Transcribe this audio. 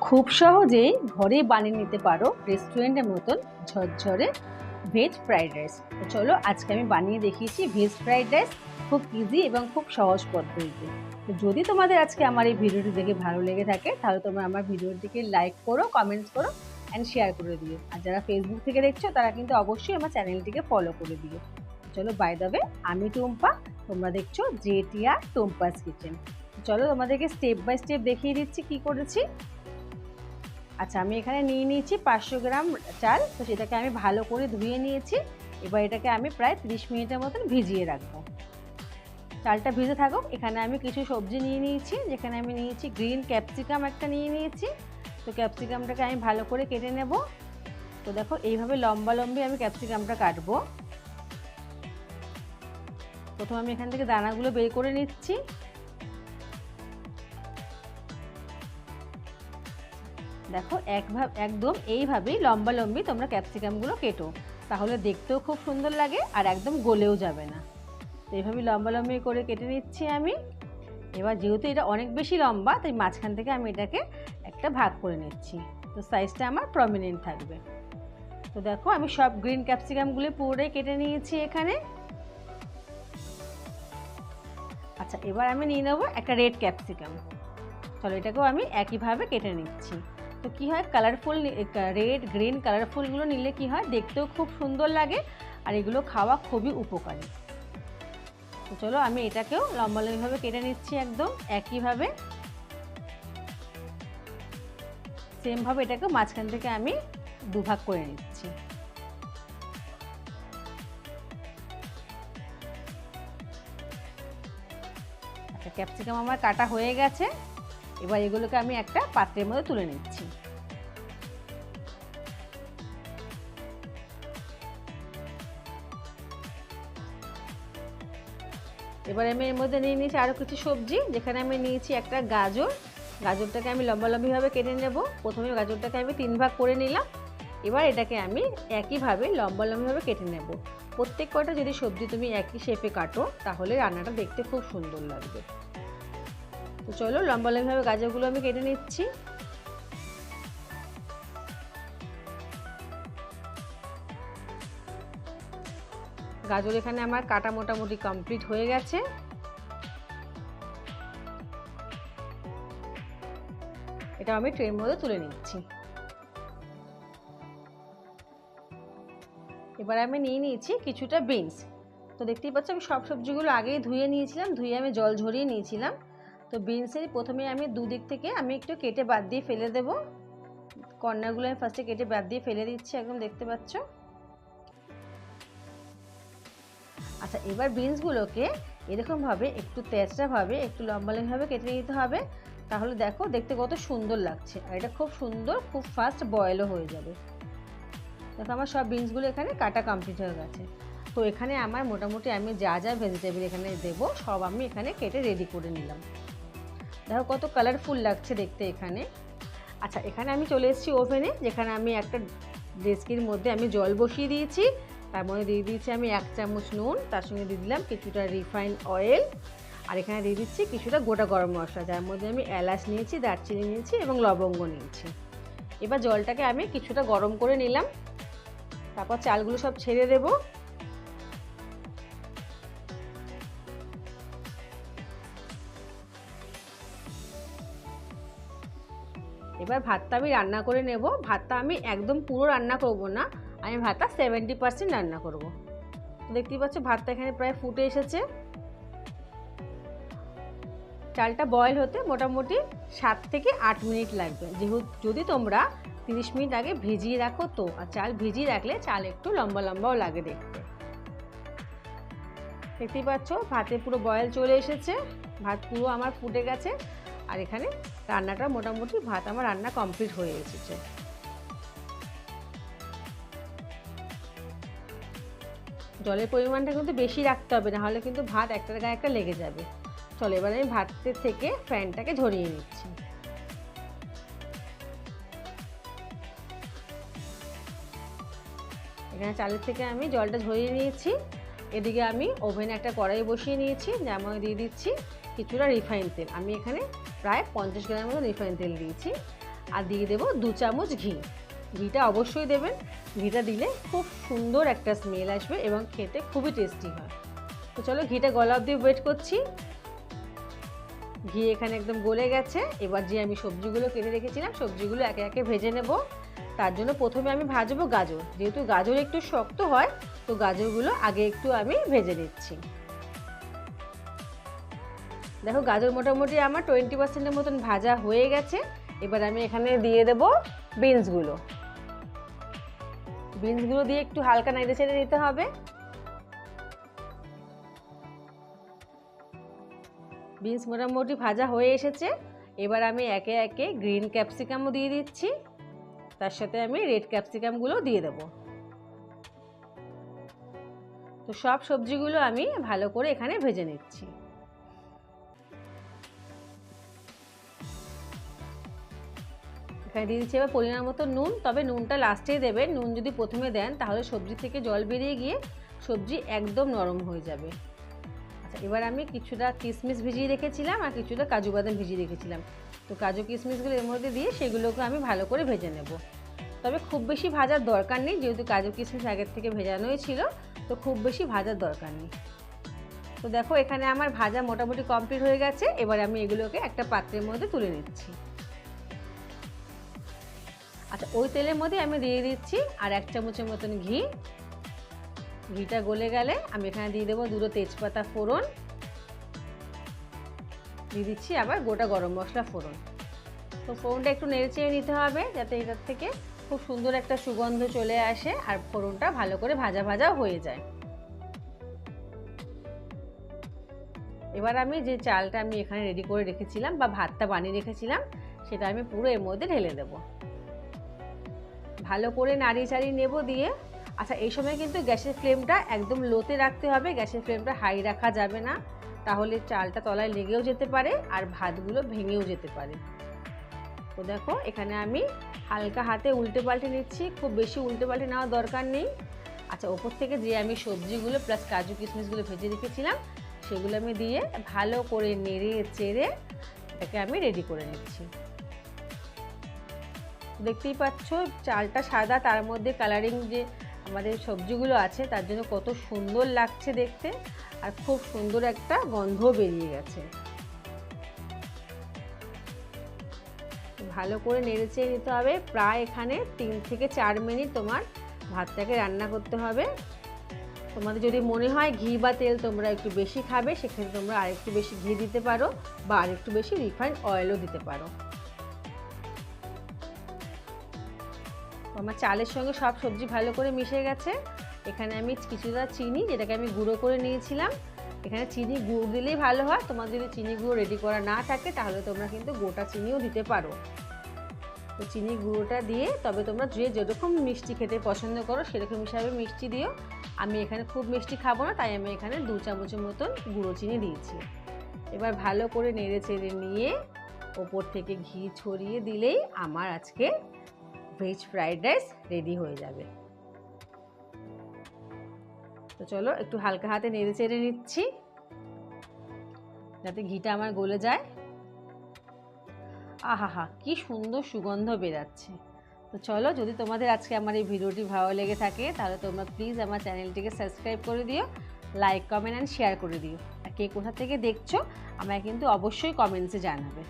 খুব সহজেই ঘরেই বানিয়ে নিতে পারো রেস্টুরেন্টের মতন ঝরঝরে ভেজ ফ্রাইড রাইস। তো চলো আজকে আমি বানিয়ে দেখিয়েছি ভেজ ফ্রাইড রাইস, খুব ইজি এবং খুব সহজ পদ্ধতিতে। তো যদি তোমাদের আজকে আমার এই ভিডিওটি দেখে ভালো লেগে থাকে তাহলে তোমরা আমার ভিডিওটিকে লাইক করো, কমেন্টস করো অ্যান্ড শেয়ার করে দিও। আর যারা ফেসবুক থেকে দেখছো তারা কিন্তু অবশ্যই আমার চ্যানেলটিকে ফলো করে দিও। চলো, বাই দ্য ওয়ে, আমি টুম্পা, তোমরা দেখছো JTR টুম্পাস কিচেন। চলো তোমাদেরকে স্টেপ বাই স্টেপ দেখিয়ে দিচ্ছি কি করেছি। আচ্ছা, আমি এখানে নিয়ে নিয়েছি 500 গ্রাম চাল। তো সেটাকে আমি ভালো করে ধুয়ে নিয়েছি। এবার এটাকে আমি প্রায় 30 মিনিটের মতন ভিজিয়ে রাখবো। চালটা ভিজে থাকুক। এখানে আমি কিছু সবজি নিয়ে নিয়েছি, যেখানে আমি নিয়েছি গ্রিন ক্যাপসিকাম একটা নিয়ে নিয়েছি। তো ক্যাপসিকামটাকে আমি ভালো করে কেটে নেব। তো দেখো এইভাবে লম্বা লম্বি আমি ক্যাপসিকামটা কাটবো। প্রথমে আমি এখান থেকে দানাগুলো বের করে নিচ্ছি। দেখো একদম এইভাবেই লম্বা লম্বি তোমরা ক্যাপসিকামগুলো কেটো, তাহলে দেখতেও খুব সুন্দর লাগে আর একদম গলেও যাবে না। তো এইভাবে লম্বা লম্বি করে কেটে নিচ্ছি আমি। এবার যেহেতু এটা অনেক বেশি লম্বা, তাই মাঝখান থেকে আমি এটাকে একটা ভাগ করে নিচ্ছি, তো সাইজটা আমার প্রমিনেন্ট থাকবে। তো দেখো আমি সব গ্রিন ক্যাপসিকামগুলো পুরোটাই কেটে নিয়েছি এখানে। আচ্ছা, এবার আমি নিয়ে নেবো একটা রেড ক্যাপসিকাম। চলো এটাকেও আমি একইভাবে কেটে নিচ্ছি। তো কী হয়, কালারফুল রেড গ্রিন কালারফুলগুলো নিলে কি হয়, দেখতেও খুব সুন্দর লাগে আর এগুলো খাওয়া খুবই উপকারী। তো চলো আমি এটাকেও লম্বা লম্বিভাবে কেটে নিচ্ছি, একদম একইভাবে সেমভাবে এটাকেও মাঝখান থেকে আমি দুভাগ করে নিচ্ছি। আচ্ছা, ক্যাপসিকাম আমার কাটা হয়ে গেছে। এবার এগুলোকে আমি একটা পাত্রের মধ্যে তুলে নিচ্ছি। এবার আমি এর মধ্যে নিয়ে নিয়েছি আরও কিছু সবজি, যেখানে আমি নিয়েছি একটা গাজর। গাজরটাকে আমি লম্বা লম্বিভাবে কেটে নেব। প্রথমে গাজরটাকে আমি 3 ভাগ করে নিলাম। এবার এটাকে আমি একইভাবে লম্বা লম্বিভাবে কেটে নেব। প্রত্যেক কটা যদি সবজি তুমি একই শেপে কাটো তাহলে রান্নাটা দেখতে খুব সুন্দর লাগবে। তো চলো লম্বা লম্বিভাবে গাজরগুলো আমি কেটে নিচ্ছি। গাজর এখানে আমার কাটা মোটামুটি কমপ্লিট হয়ে গেছে। এটা আমি ট্রের মধ্যে তুলে নিচ্ছি। এবার আমি নিয়ে নিয়েছি কিছুটা বিনস। তো দেখতেই পাচ্ছ আমি সব সবজিগুলো আগেই ধুয়ে নিয়েছিলাম, ধুয়ে আমি জল ঝরিয়ে নিয়েছিলাম। তো বিনসের প্রথমে আমি দুদিক থেকে আমি একটু কেটে বাদ দিয়ে ফেলে দেব। কর্নারগুলো আমি ফার্স্টে কেটে বাদ দিয়ে ফেলে দিচ্ছি, একদম দেখতে পাচ্ছ। আচ্ছা, এবার বিনসগুলোকে এরকমভাবে একটু তেজটাভাবে একটু লম্বা লম্বিভাবে কেটে নিতে হবে, তাহলে দেখো দেখতে কত সুন্দর লাগছে আর এটা খুব সুন্দর, খুব ফাস্ট বয়েলও হয়ে যাবে। দেখো আমার সব বিনসগুলো এখানে কাটা কমপ্লিট হয়ে গেছে। তো এখানে আমার মোটামুটি আমি যা যা ভেজিটেবল এখানে দেবো সব আমি এখানে কেটে রেডি করে নিলাম। দেখো কত কালারফুল লাগছে দেখতে এখানে। আচ্ছা, এখানে আমি চলে এসেছি ওভেনে, যেখানে আমি একটা ডেস্কির মধ্যে আমি জল বসিয়ে দিয়েছি। তার মধ্যে দিয়ে দিয়েছি আমি 1 চামচ নুন, তার সঙ্গে দিয়ে দিলাম কিছুটা রিফাইন্ড অয়েল, আর এখানে দিয়ে দিচ্ছি কিছুটা গোটা গরম মশলা, যার মধ্যে আমি এলাচ নিয়েছি, দারচিনি নিয়েছি এবং লবঙ্গ নিয়েছি। এবার জলটাকে আমি কিছুটা গরম করে নিলাম, তারপর চালগুলো সব ছেড়ে দেব। এবার ভাতটা আমি রান্না করে নেব। ভাতটা আমি একদম পুরো রান্না করব না, আমি ভাতটা 70% রান্না করব। দেখতেই পাচ্ছ ভাতটা এখানে প্রায় ফুটে এসেছে। চালটা বয়েল হতে মোটামুটি 7 থেকে 8 মিনিট লাগবে। যদি তোমরা 30 মিনিট আগে ভিজিয়ে রাখো তো, আর চাল ভিজিয়ে রাখলে চাল একটু লম্বা লম্বাও লাগে দেখতে। দেখতেই পাচ্ছ ভাতে পুরো বয়েল চলে এসেছে, ভাত পুরো আমার ফুটে গেছে আর এখানে রান্নাটা মোটামুটি ভাত আমার রান্না কমপ্লিট হয়ে এসেছে। জলের পরিমাণটা কিন্তু বেশি রাখতে হবে, না হলে কিন্তু ভাত একটার গায়ে একটা লেগে যাবে। চলো এবার আমি ভাতের থেকে ফ্যানটাকে ঝরিয়ে নিচ্ছি। এখানে চালের থেকে আমি জলটা ঝরিয়ে নিয়েছি। এদিকে আমি ওভেনে একটা কড়াই বসিয়ে নিয়েছি, যার মধ্যে দিয়ে দিচ্ছি কিছুটা রিফাইন তেল। আমি এখানে প্রায় 50 গ্রামের মতো রিফাইন তেল দিয়েছি। আর দিয়ে দেবো 2 চামচ ঘি। ঘিটা অবশ্যই দেবেন, ঘিটা দিলে খুব সুন্দর একটা স্মেল আসবে এবং খেতে খুবই টেস্টি হয়। তো চলো ঘিটা গলা অবধি ওয়েট করছি। ঘি এখানে একদম গলে গেছে। এবার যে আমি সবজিগুলো কেটে রেখেছিলাম সবজিগুলো একে একে ভেজে নেব। তার জন্য প্রথমে আমি ভাজবো গাজর, যেহেতু গাজর একটু শক্ত হয় তো গাজরগুলো আগে একটু আমি ভেজে নিচ্ছি। দেখো গাজর মোটামুটি আমার 20% মতন ভাজা হয়ে গেছে। এবার আমি এখানে দিয়ে দেব বিনসগুলো। বিনসগুলো দিয়ে একটু হালকা নেড়ে চেড়ে নিতে হবে। বিনস মোটামুটি ভাজা হয়ে এসেছে। এবার আমি একে একে গ্রিন ক্যাপসিকামও দিয়ে দিচ্ছি, তার সাথে আমি রেড ক্যাপসিকামগুলো দিয়ে দেব। তো সব সবজিগুলো আমি ভালো করে এখানে ভেজে নিচ্ছি। এখানে দিয়ে দিচ্ছি এবার পরিমাণ মতো নুন, তবে নুনটা লাস্টেই দেবেন। নুন যদি প্রথমে দেন তাহলে সবজি থেকে জল বেরিয়ে গিয়ে সবজি একদম নরম হয়ে যাবে। আচ্ছা, এবার আমি কিছুটা কিশমিশ ভিজিয়ে রেখেছিলাম আর কিছুটা কাজু বাদাম ভিজিয়ে রেখেছিলাম। তো কাজু কিশমিশগুলো এর মধ্যে দিয়ে সেগুলোকে আমি ভালো করে ভেজে নেব। তবে খুব বেশি ভাজার দরকার নেই, যেহেতু কাজু কিশমিশ আগের থেকে ভেজানোই ছিল, তো খুব বেশি ভাজার দরকার নেই। তো দেখো এখানে আমার ভাজা মোটামুটি কমপ্লিট হয়ে গেছে। এবার আমি এগুলোকে একটা পাত্রের মধ্যে তুলে নিচ্ছি। আচ্ছা, ওই তেলের মধ্যে আমি দিয়ে দিচ্ছি আর 1 চামচের মতন ঘি। ঘিটা গলে গেলে আমি এখানে দিয়ে দেবো 2 তেজপাতা ফোড়ন, দিয়ে দিচ্ছি আবার গোটা গরম মশলা ফোড়ন। তো ফোড়নটা একটু নেড়ে চেড়ে নিতে হবে যাতে এটার থেকে খুব সুন্দর একটা সুগন্ধ চলে আসে আর ফোড়নটা ভালো করে ভাজা ভাজা হয়ে যায়। এবার আমি যে চালটা আমি এখানে রেডি করে রেখেছিলাম বা ভাতটা বানিয়ে রেখেছিলাম সেটা আমি পুরো এর মধ্যে ঢেলে দেবো। ভালো করে নাড়িয়ে চাড়িয়ে নেব দিয়ে। আচ্ছা, এই সময় কিন্তু গ্যাসের ফ্লেমটা একদম লোতে রাখতে হবে, গ্যাসের ফ্লেমটা হাই রাখা যাবে না, তাহলে চালটা তলায় লেগেও যেতে পারে আর ভাতগুলো ভেঙেও যেতে পারে। তো দেখো এখানে আমি হালকা হাতে উল্টে পাল্টে নিচ্ছি, খুব বেশি উল্টে পাল্টে নেওয়ার দরকার নেই। আচ্ছা, ওপর থেকে যে আমি সবজিগুলো প্লাস কাজু কিশমিশগুলো ভেজে রেখেছিলাম সেগুলো আমি দিয়ে ভালো করে নেড়ে চেড়ে এটাকে আমি রেডি করে নিচ্ছি। দেখতেই পাচ্ছ চালটা সাদা, তার মধ্যে কালারিং যে আমাদের সবজিগুলো আছে তার জন্য কত সুন্দর লাগছে দেখতে আর খুব সুন্দর একটা গন্ধ বেরিয়ে গেছে। ভালো করে নেড়ে চেড়ে নিতে হবে। প্রায় এখানে 3 থেকে 4 মিনিট তোমার ভাতটাকে রান্না করতে হবে। তোমাদের যদি মনে হয় ঘি বা তেল তোমরা একটু বেশি খাবে সেক্ষেত্রে তোমরা আরেকটু বেশি ঘি দিতে পারো বা আরেকটু বেশি রিফাইন্ড অয়েলও দিতে পারো। আমার চালের সঙ্গে সব সবজি ভালো করে মিশে গেছে। এখানে আমি কিছুটা চিনি, যেটাকে আমি গুঁড়ো করে নিয়েছিলাম, এখানে চিনি গুঁড়ো দিলেই ভালো হয়। তোমার যদি চিনি গুঁড়ো রেডি করা না থাকে তাহলে তোমরা কিন্তু গোটা চিনিও দিতে পারো। তো চিনি গুঁড়োটা দিয়ে তবে তোমরা যে যেরকম মিষ্টি খেতে পছন্দ করো সেরকম হিসাবে মিষ্টি দিও। আমি এখানে খুব মিষ্টি খাবো না, তাই আমি এখানে 2 চামচের মতন গুঁড়ো চিনি দিয়েছি। এবার ভালো করে নেড়ে চেড়ে নিয়ে ওপর থেকে ঘি ছড়িয়ে দিলেই আমার আজকে ভেজ ফ্রাইড রাইস রেডি হয়ে যাবে। তো চলো একটু হালকা হাতে নেড়ে চেড়ে নিচ্ছি যাতে ঘিটা আমার গলে যায়। আহা কি সুন্দর সুগন্ধ বেরাচ্ছে। তো চলো, যদি তোমাদের আজকে আমার এই ভিডিওটি ভালো লেগে থাকে তাহলে তোমরা প্লিজ আমার চ্যানেলটিকে সাবস্ক্রাইব করে দিও, লাইক কমেন্ট অ্যান্ড শেয়ার করে দিও। আর কে কোথা থেকে দেখছো আমায় কিন্তু অবশ্যই কমেন্টসে জানাবে।